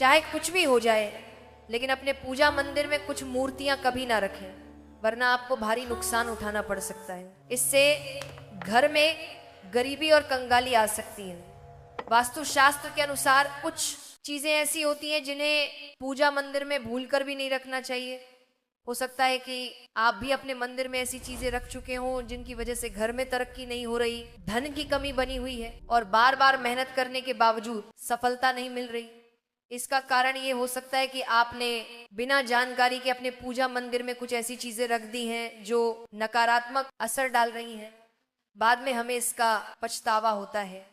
चाहे कुछ भी हो जाए, लेकिन अपने पूजा मंदिर में कुछ मूर्तियां कभी ना रखें, वरना आपको भारी नुकसान उठाना पड़ सकता है। इससे घर में गरीबी और कंगाली आ सकती है। वास्तुशास्त्र के अनुसार कुछ चीजें ऐसी होती हैं जिन्हें पूजा मंदिर में भूलकर भी नहीं रखना चाहिए। हो सकता है कि आप भी अपने मंदिर में ऐसी चीजें रख चुके हों जिनकी वजह से घर में तरक्की नहीं हो रही, धन की कमी बनी हुई है और बार बार मेहनत करने के बावजूद सफलता नहीं मिल रही। इसका कारण ये हो सकता है कि आपने बिना जानकारी के अपने पूजा मंदिर में कुछ ऐसी चीजें रख दी हैं जो नकारात्मक असर डाल रही हैं। बाद में हमें इसका पछतावा होता है।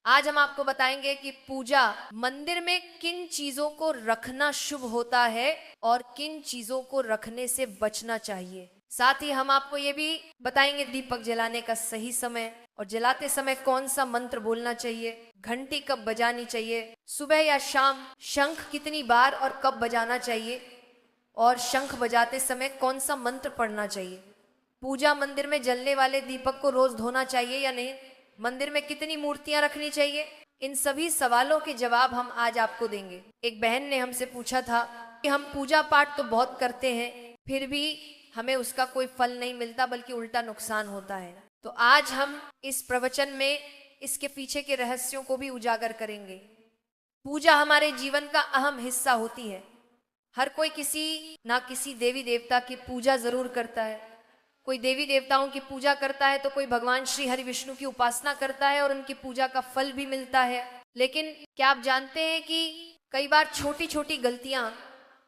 आज हम आपको बताएंगे कि पूजा मंदिर में किन चीजों को रखना शुभ होता है और किन चीजों को रखने से बचना चाहिए। साथ ही हम आपको ये भी बताएंगे दीपक जलाने का सही समय और जलाते समय कौन सा मंत्र बोलना चाहिए, घंटी कब बजानी चाहिए, सुबह या शाम शंख कितनी बार और कब बजाना चाहिए और शंख बजाते समय कौन सा मंत्र पढ़ना चाहिए। पूजा मंदिर में जलने वाले दीपक को रोज धोना चाहिए या नहीं, मंदिर में कितनी मूर्तियां रखनी चाहिए, इन सभी सवालों के जवाब हम आज आपको देंगे। एक बहन ने हमसे पूछा था कि हम पूजा पाठ तो बहुत करते हैं, फिर भी हमें उसका कोई फल नहीं मिलता बल्कि उल्टा नुकसान होता है। तो आज हम इस प्रवचन में इसके पीछे के रहस्यों को भी उजागर करेंगे। पूजा हमारे जीवन का अहम हिस्सा होती है। हर कोई किसी ना किसी देवी देवता की पूजा जरूर करता है। कोई देवी देवताओं की पूजा करता है तो कोई भगवान श्री हरि विष्णु की उपासना करता है और उनकी पूजा का फल भी मिलता है। लेकिन क्या आप जानते हैं कि कई बार छोटी छोटी गलतियां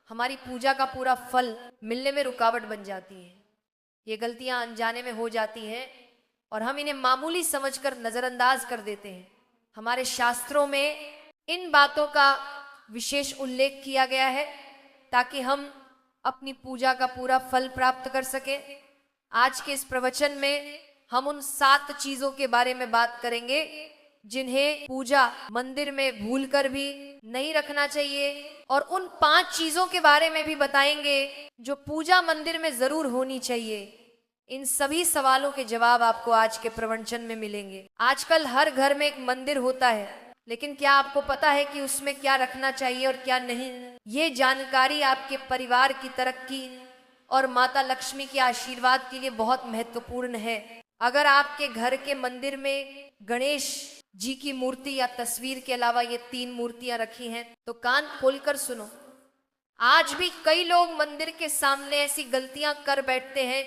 हमारी पूजा का पूरा फल मिलने में रुकावट बन जाती हैं। ये गलतियां अनजाने में हो जाती हैं और हम इन्हें मामूली समझकर नजरअंदाज कर देते हैं। हमारे शास्त्रों में इन बातों का विशेष उल्लेख किया गया है ताकि हम अपनी पूजा का पूरा फल प्राप्त कर सकें। आज के इस प्रवचन में हम उन 7 चीजों के बारे में बात करेंगे जिन्हें पूजा मंदिर में भूलकर भी नहीं रखना चाहिए और उन 5 चीजों के बारे में भी बताएंगे जो पूजा मंदिर में जरूर होनी चाहिए। इन सभी सवालों के जवाब आपको आज के प्रवचन में मिलेंगे। आजकल हर घर में एक मंदिर होता है, लेकिन क्या आपको पता है कि उसमें क्या रखना चाहिए और क्या नहीं? ये जानकारी आपके परिवार की तरक्की और माता लक्ष्मी के आशीर्वाद के लिए बहुत महत्वपूर्ण है। अगर आपके घर के मंदिर में गणेश जी की मूर्ति या तस्वीर के अलावा ये 3 मूर्तियां रखी हैं तो कान खोलकर सुनो। आज भी कई लोग मंदिर के सामने ऐसी गलतियां कर बैठते हैं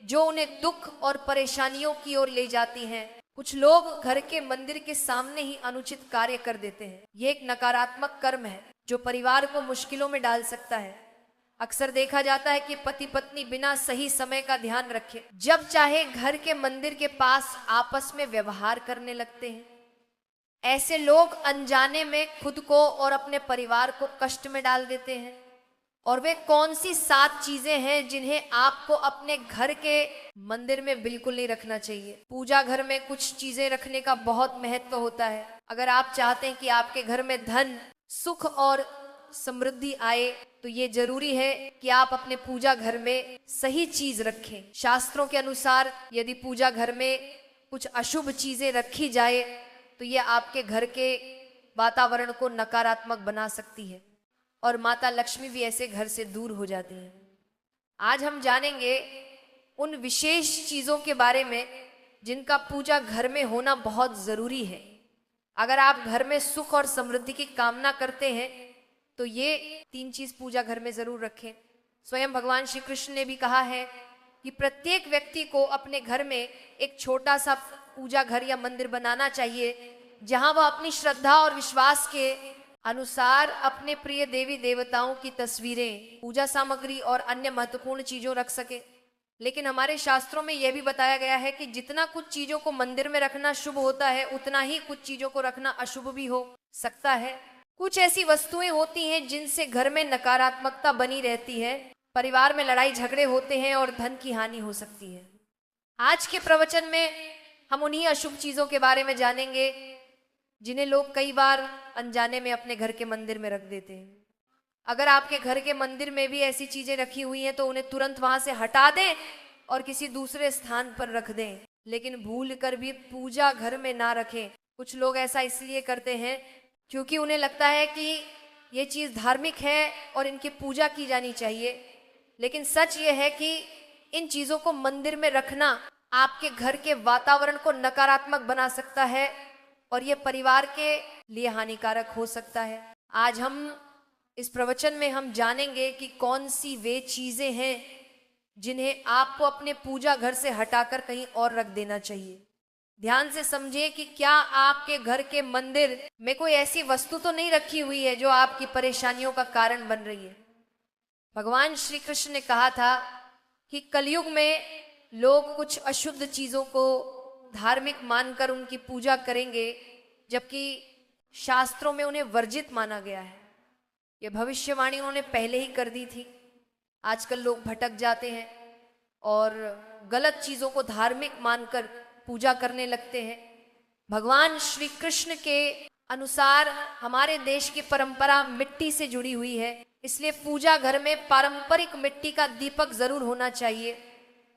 जो उन्हें दुख और परेशानियों की ओर ले जाती हैं। कुछ लोग घर के मंदिर के सामने ही अनुचित कार्य कर देते हैं। ये एक नकारात्मक कर्म है जो परिवार को मुश्किलों में डाल सकता है। अक्सर देखा जाता है कि पति पत्नी बिना सही समय का ध्यान रखे जब चाहे घर के मंदिर के पास आपस में व्यवहार करने लगते हैं। ऐसे लोग अनजाने में खुद को और अपने परिवार को कष्ट में डाल देते हैं। और वे कौन सी 7 चीजें हैं जिन्हें आपको अपने घर के मंदिर में बिल्कुल नहीं रखना चाहिए। पूजा घर में कुछ चीजें रखने का बहुत महत्व होता है। अगर आप चाहते हैं कि आपके घर में धन, सुख और समृद्धि आए तो ये जरूरी है कि आप अपने पूजा घर में सही चीज रखें। शास्त्रों के अनुसार यदि पूजा घर में कुछ अशुभ चीजें रखी जाए तो ये आपके घर के वातावरण को नकारात्मक बना सकती है और माता लक्ष्मी भी ऐसे घर से दूर हो जाती हैं। आज हम जानेंगे उन विशेष चीजों के बारे में जिनका पूजा घर में होना बहुत जरूरी है। अगर आप घर में सुख और समृद्धि की कामना करते हैं तो ये 3 चीज पूजा घर में जरूर रखें। स्वयं भगवान श्री कृष्ण ने भी कहा है कि प्रत्येक व्यक्ति को अपने घर में एक छोटा सा पूजा घर या मंदिर बनाना चाहिए जहां वह अपनी श्रद्धा और विश्वास के अनुसार अपने प्रिय देवी देवताओं की तस्वीरें, पूजा सामग्री और अन्य महत्वपूर्ण चीजों रख सके। लेकिन हमारे शास्त्रों में यह भी बताया गया है कि जितना कुछ चीजों को मंदिर में रखना शुभ होता है उतना ही कुछ चीजों को रखना अशुभ भी हो सकता है। कुछ ऐसी वस्तुएं होती हैं जिनसे घर में नकारात्मकता बनी रहती है, परिवार में लड़ाई झगड़े होते हैं और धन की हानि हो सकती है। आज के प्रवचन में हम उन्हीं अशुभ चीजों के बारे में जानेंगे जिन्हें लोग कई बार अनजाने में अपने घर के मंदिर में रख देते हैं। अगर आपके घर के मंदिर में भी ऐसी चीजें रखी हुई हैं तो उन्हें तुरंत वहां से हटा दें और किसी दूसरे स्थान पर रख दें, लेकिन भूल कर भी पूजा घर में ना रखें। कुछ लोग ऐसा इसलिए करते हैं क्योंकि उन्हें लगता है कि ये चीज़ धार्मिक है और इनकी पूजा की जानी चाहिए, लेकिन सच ये है कि इन चीज़ों को मंदिर में रखना आपके घर के वातावरण को नकारात्मक बना सकता है और ये परिवार के लिए हानिकारक हो सकता है। आज हम इस प्रवचन में हम जानेंगे कि कौन सी वे चीज़ें हैं जिन्हें आपको अपने पूजा घर से हटाकर कहीं और रख देना चाहिए। ध्यान से समझिए कि क्या आपके घर के मंदिर में कोई ऐसी वस्तु तो नहीं रखी हुई है जो आपकी परेशानियों का कारण बन रही है। भगवान श्री कृष्ण ने कहा था कि कलयुग में लोग कुछ अशुद्ध चीजों को धार्मिक मानकर उनकी पूजा करेंगे, जबकि शास्त्रों में उन्हें वर्जित माना गया है। यह भविष्यवाणी उन्होंने पहले ही कर दी थी। आजकल लोग भटक जाते हैं और गलत चीजों को धार्मिक मानकर पूजा करने लगते हैं। भगवान श्री कृष्ण के अनुसार हमारे देश की परंपरा मिट्टी से जुड़ी हुई है, इसलिए पूजा घर में पारंपरिक मिट्टी का दीपक जरूर होना चाहिए।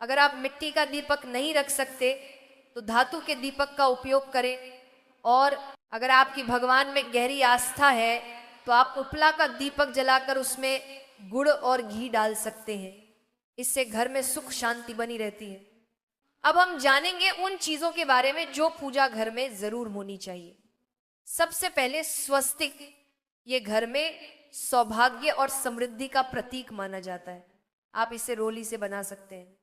अगर आप मिट्टी का दीपक नहीं रख सकते तो धातु के दीपक का उपयोग करें, और अगर आपकी भगवान में गहरी आस्था है तो आप उपला का दीपक जलाकर उसमें गुड़ और घी डाल सकते हैं। इससे घर में सुख शांति बनी रहती है। अब हम जानेंगे उन चीजों के बारे में जो पूजा घर में जरूर होनी चाहिए। सबसे पहले स्वस्तिक, ये घर में सौभाग्य और समृद्धि का प्रतीक माना जाता है। आप इसे रोली से बना सकते हैं।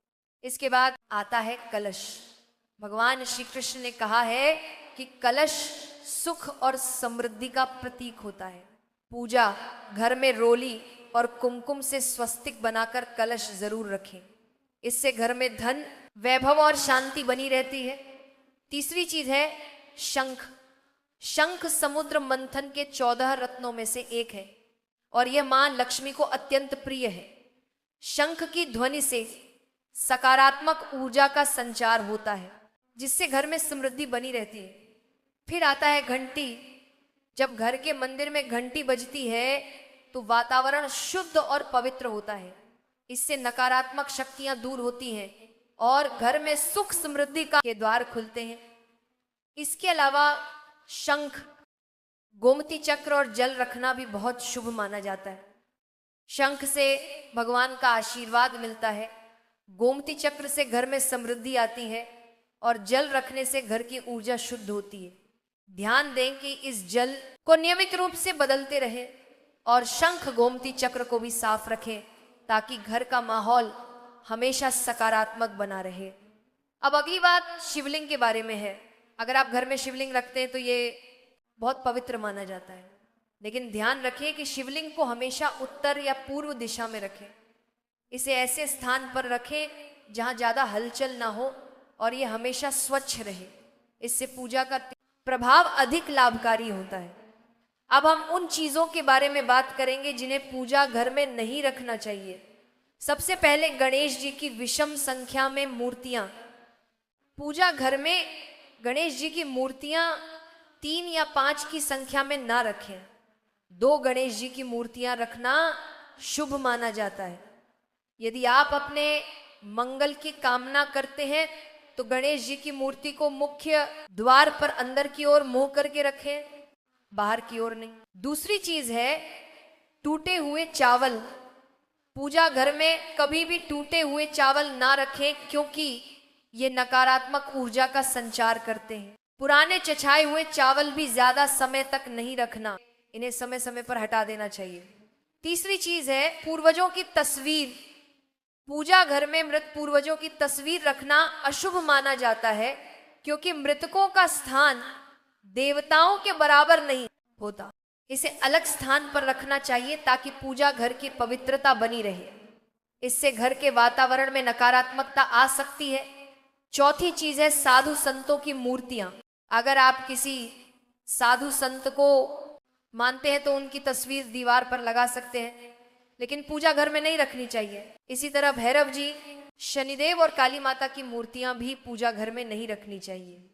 इसके बाद आता है कलश। भगवान श्री कृष्ण ने कहा है कि कलश सुख और समृद्धि का प्रतीक होता है। पूजा घर में रोली और कुमकुम से स्वस्तिक बनाकर कलश जरूर रखें। इससे घर में धन, वैभव और शांति बनी रहती है। तीसरी चीज है शंख। शंख समुद्र मंथन के 14 रत्नों में से एक है और यह मां लक्ष्मी को अत्यंत प्रिय है। शंख की ध्वनि से सकारात्मक ऊर्जा का संचार होता है, जिससे घर में समृद्धि बनी रहती है। फिर आता है घंटी। जब घर के मंदिर में घंटी बजती है तो वातावरण शुद्ध और पवित्र होता है। इससे नकारात्मक शक्तियां दूर होती हैं और घर में सुख समृद्धि का के द्वार खुलते हैं। इसके अलावा शंख, गोमती चक्र और जल रखना भी बहुत शुभ माना जाता है। शंख से भगवान का आशीर्वाद मिलता है, गोमती चक्र से घर में समृद्धि आती है और जल रखने से घर की ऊर्जा शुद्ध होती है। ध्यान दें कि इस जल को नियमित रूप से बदलते रहें और शंख गोमती चक्र को भी साफ रखें ताकि घर का माहौल हमेशा सकारात्मक बना रहे। अब अगली बात शिवलिंग के बारे में है। अगर आप घर में शिवलिंग रखते हैं तो ये बहुत पवित्र माना जाता है, लेकिन ध्यान रखें कि शिवलिंग को हमेशा उत्तर या पूर्व दिशा में रखें। इसे ऐसे स्थान पर रखें जहां ज्यादा हलचल ना हो और ये हमेशा स्वच्छ रहे। इससे पूजा का प्रभाव अधिक लाभकारी होता है। अब हम उन चीजों के बारे में बात करेंगे जिन्हें पूजा घर में नहीं रखना चाहिए। सबसे पहले गणेश जी की विषम संख्या में मूर्तियां। पूजा घर में गणेश जी की मूर्तियां 3 या 5 की संख्या में ना रखें। 2 गणेश जी की मूर्तियां रखना शुभ माना जाता है। यदि आप अपने मंगल की कामना करते हैं तो गणेश जी की मूर्ति को मुख्य द्वार पर अंदर की ओर मुंह करके रखें, बाहर की ओर नहीं। दूसरी चीज है टूटे हुए चावल। पूजा घर में कभी भी टूटे हुए चावल ना रखें, क्योंकि ये नकारात्मक ऊर्जा का संचार करते हैं। पुराने चछाए हुए चावल भी ज्यादा समय तक नहीं रखना, इन्हें समय समय पर हटा देना चाहिए। तीसरी चीज है पूर्वजों की तस्वीर। पूजा घर में मृत पूर्वजों की तस्वीर रखना अशुभ माना जाता है, क्योंकि मृतकों का स्थान देवताओं के बराबर नहीं होता। इसे अलग स्थान पर रखना चाहिए ताकि पूजा घर की पवित्रता बनी रहे। इससे घर के वातावरण में नकारात्मकता आ सकती है। चौथी चीज है साधु संतों की मूर्तियां। अगर आप किसी साधु संत को मानते हैं तो उनकी तस्वीर दीवार पर लगा सकते हैं, लेकिन पूजा घर में नहीं रखनी चाहिए। इसी तरह भैरव जी, शनिदेव और काली माता की मूर्तियां भी पूजा घर में नहीं रखनी चाहिए।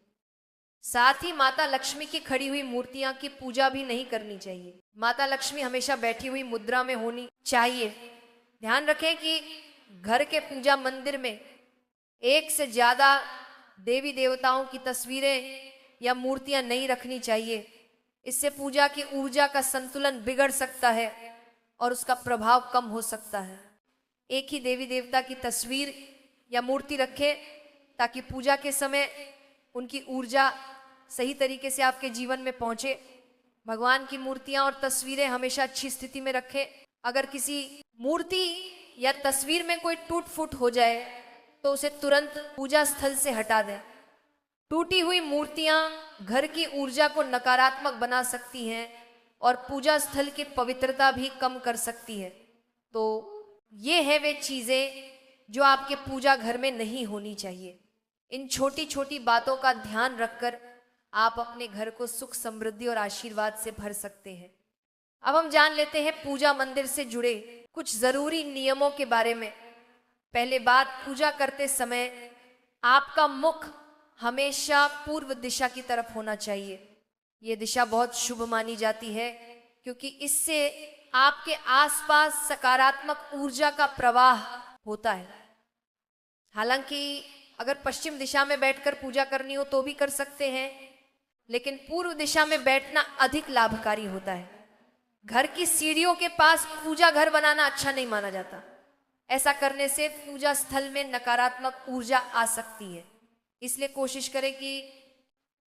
साथ ही माता लक्ष्मी की खड़ी हुई मूर्तियां की पूजा भी नहीं करनी चाहिए। माता लक्ष्मी हमेशा बैठी हुई मुद्रा में होनी चाहिए। ध्यान रखें कि घर के पूजा मंदिर में एक से ज्यादा देवी देवताओं की तस्वीरें या मूर्तियां नहीं रखनी चाहिए। इससे पूजा की ऊर्जा का संतुलन बिगड़ सकता है और उसका प्रभाव कम हो सकता है। एक ही देवी देवता की तस्वीर या मूर्ति रखें ताकि पूजा के समय उनकी ऊर्जा सही तरीके से आपके जीवन में पहुंचे। भगवान की मूर्तियां और तस्वीरें हमेशा अच्छी स्थिति में रखें। अगर किसी मूर्ति या तस्वीर में कोई टूट फूट हो जाए तो उसे तुरंत पूजा स्थल से हटा दें। टूटी हुई मूर्तियां घर की ऊर्जा को नकारात्मक बना सकती हैं और पूजा स्थल की पवित्रता भी कम कर सकती है। तो ये है वे चीजें जो आपके पूजा घर में नहीं होनी चाहिए। इन छोटी छोटी बातों का ध्यान रखकर आप अपने घर को सुख समृद्धि और आशीर्वाद से भर सकते हैं। अब हम जान लेते हैं पूजा मंदिर से जुड़े कुछ जरूरी नियमों के बारे में। पहले बात, पूजा करते समय आपका मुख हमेशा पूर्व दिशा की तरफ होना चाहिए। ये दिशा बहुत शुभ मानी जाती है क्योंकि इससे आपके आसपास सकारात्मक ऊर्जा का प्रवाह होता है। हालांकि अगर पश्चिम दिशा में बैठकर पूजा करनी हो तो भी कर सकते हैं, लेकिन पूर्व दिशा में बैठना अधिक लाभकारी होता है। घर की सीढ़ियों के पास पूजा घर बनाना अच्छा नहीं माना जाता। ऐसा करने से पूजा स्थल में नकारात्मक ऊर्जा आ सकती है। इसलिए कोशिश करें कि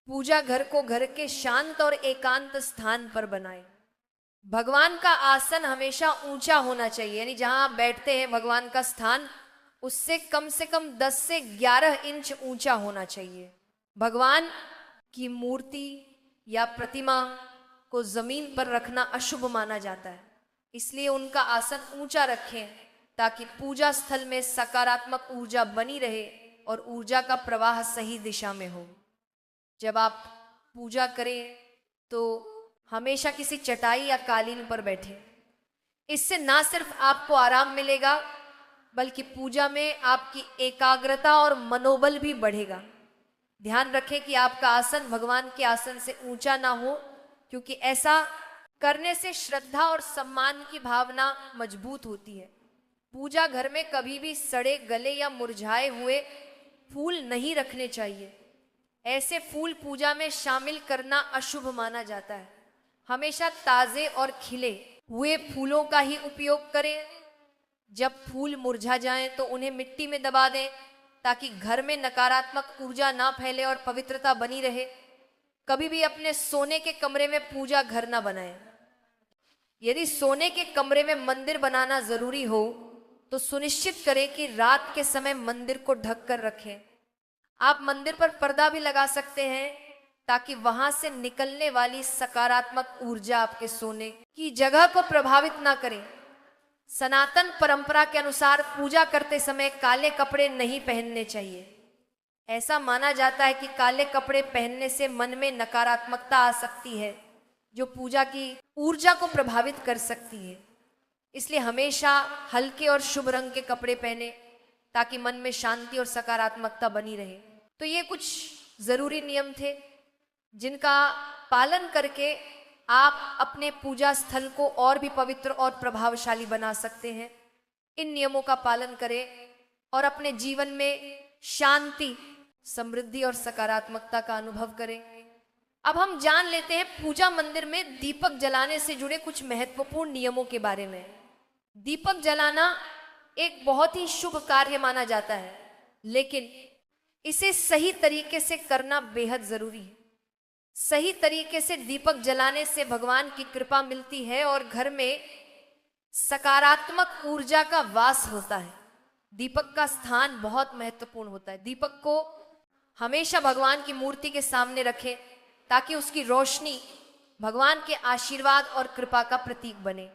पूजा घर को घर के शांत और एकांत स्थान पर बनाएं। भगवान का आसन हमेशा ऊंचा होना चाहिए, यानी जहां आप बैठते हैं भगवान का स्थान उससे कम 10 से 11 इंच ऊंचा होना चाहिए। भगवान की मूर्ति या प्रतिमा को जमीन पर रखना अशुभ माना जाता है, इसलिए उनका आसन ऊंचा रखें ताकि पूजा स्थल में सकारात्मक ऊर्जा बनी रहे और ऊर्जा का प्रवाह सही दिशा में हो। जब आप पूजा करें तो हमेशा किसी चटाई या कालीन पर बैठें। इससे ना सिर्फ आपको आराम मिलेगा बल्कि पूजा में आपकी एकाग्रता और मनोबल भी बढ़ेगा। ध्यान रखें कि आपका आसन भगवान के आसन से ऊंचा ना हो, क्योंकि ऐसा करने से श्रद्धा और सम्मान की भावना मजबूत होती है। पूजा घर में कभी भी सड़े गले या मुरझाए हुए फूल नहीं रखने चाहिए। ऐसे फूल पूजा में शामिल करना अशुभ माना जाता है। हमेशा ताजे और खिले हुए फूलों का ही उपयोग करें। जब फूल मुरझा जाएं तो उन्हें मिट्टी में दबा दें ताकि घर में नकारात्मक ऊर्जा ना फैले और पवित्रता बनी रहे। कभी भी अपने सोने के कमरे में पूजा घर ना बनाएं। यदि सोने के कमरे में मंदिर बनाना जरूरी हो तो सुनिश्चित करें कि रात के समय मंदिर को ढक कर रखें। आप मंदिर पर पर्दा भी लगा सकते हैं ताकि वहां से निकलने वाली सकारात्मक ऊर्जा आपके सोने की जगह को प्रभावित ना करे। सनातन परंपरा के अनुसार पूजा करते समय काले कपड़े नहीं पहनने चाहिए। ऐसा माना जाता है कि काले कपड़े पहनने से मन में नकारात्मकता आ सकती है जो पूजा की ऊर्जा को प्रभावित कर सकती है। इसलिए हमेशा हल्के और शुभ रंग के कपड़े पहने ताकि मन में शांति और सकारात्मकता बनी रहे। तो ये कुछ जरूरी नियम थे जिनका पालन करके आप अपने पूजा स्थल को और भी पवित्र और प्रभावशाली बना सकते हैं। इन नियमों का पालन करें और अपने जीवन में शांति, समृद्धि और सकारात्मकता का अनुभव करें। अब हम जान लेते हैं पूजा मंदिर में दीपक जलाने से जुड़े कुछ महत्वपूर्ण नियमों के बारे में। दीपक जलाना एक बहुत ही शुभ कार्य माना जाता है, लेकिन इसे सही तरीके से करना बेहद जरूरी है। सही तरीके से दीपक जलाने से भगवान की कृपा मिलती है और घर में सकारात्मक ऊर्जा का वास होता है। दीपक का स्थान बहुत महत्वपूर्ण होता है। दीपक को हमेशा भगवान की मूर्ति के सामने रखें ताकि उसकी रोशनी भगवान के आशीर्वाद और कृपा का प्रतीक बने।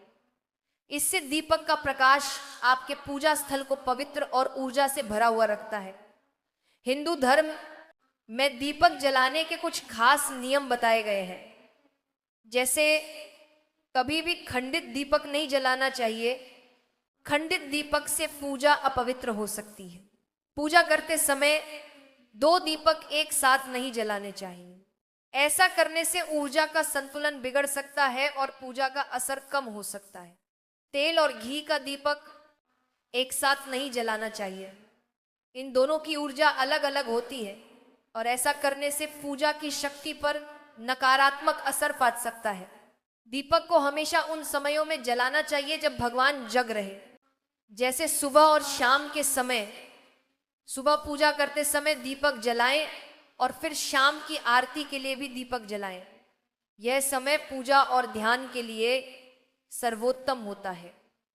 इससे दीपक का प्रकाश आपके पूजा स्थल को पवित्र और ऊर्जा से भरा हुआ रखता है। हिंदू धर्म में दीपक जलाने के कुछ खास नियम बताए गए हैं। जैसे कभी भी खंडित दीपक नहीं जलाना चाहिए। खंडित दीपक से पूजा अपवित्र हो सकती है। पूजा करते समय 2 दीपक एक साथ नहीं जलाने चाहिए। ऐसा करने से ऊर्जा का संतुलन बिगड़ सकता है और पूजा का असर कम हो सकता है। तेल और घी का दीपक एक साथ नहीं जलाना चाहिए। इन दोनों की ऊर्जा अलग अलग होती है और ऐसा करने से पूजा की शक्ति पर नकारात्मक असर पा सकता है। दीपक को हमेशा उन समयों में जलाना चाहिए जब भगवान जग रहे, जैसे सुबह और शाम के समय। सुबह पूजा करते समय दीपक जलाएं और फिर शाम की आरती के लिए भी दीपक जलाएं। यह समय पूजा और ध्यान के लिए सर्वोत्तम होता है।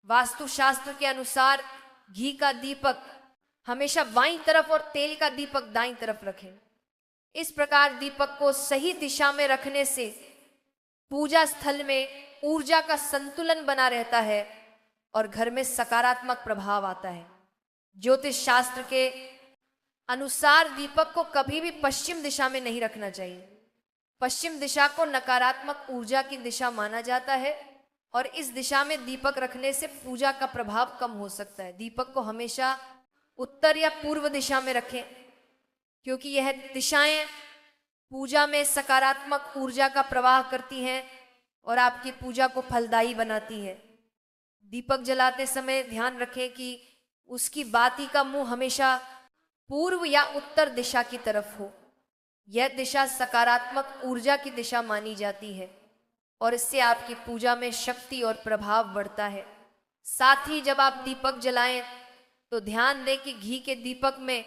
वास्तुशास्त्र के अनुसार घी का दीपक हमेशा बाईं तरफ और तेल का दीपक दाईं तरफ रखें। इस प्रकार दीपक को सही दिशा में रखने से पूजा स्थल में ऊर्जा का संतुलन बना रहता है और घर में सकारात्मक प्रभाव आता है। ज्योतिष शास्त्र के अनुसार दीपक को कभी भी पश्चिम दिशा में नहीं रखना चाहिए। पश्चिम दिशा को नकारात्मक ऊर्जा की दिशा माना जाता है और इस दिशा में दीपक रखने से पूजा का प्रभाव कम हो सकता है। दीपक को हमेशा उत्तर या पूर्व दिशा में रखें, क्योंकि यह दिशाएं पूजा में सकारात्मक ऊर्जा का प्रवाह करती हैं और आपकी पूजा को फलदायी बनाती है। दीपक जलाते समय ध्यान रखें कि उसकी बाती का मुंह हमेशा पूर्व या उत्तर दिशा की तरफ हो। यह दिशा सकारात्मक ऊर्जा की दिशा मानी जाती है और इससे आपकी पूजा में शक्ति और प्रभाव बढ़ता है। साथ ही जब आप दीपक जलाएं तो ध्यान दें कि घी के दीपक में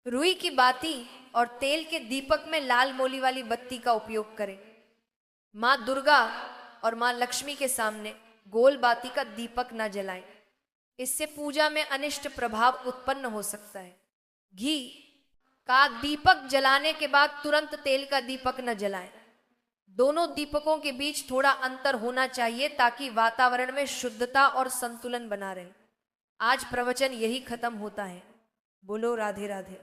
रुई की बाती और तेल के दीपक में लाल मोली वाली बत्ती का उपयोग करें। माँ दुर्गा और माँ लक्ष्मी के सामने गोल बाती का दीपक न जलाएं, इससे पूजा में अनिष्ट प्रभाव उत्पन्न हो सकता है। घी का दीपक जलाने के बाद तुरंत तेल का दीपक न जलाएं। दोनों दीपकों के बीच थोड़ा अंतर होना चाहिए ताकि वातावरण में शुद्धता और संतुलन बना रहे। आज प्रवचन यही खत्म होता है। बोलो राधे राधे।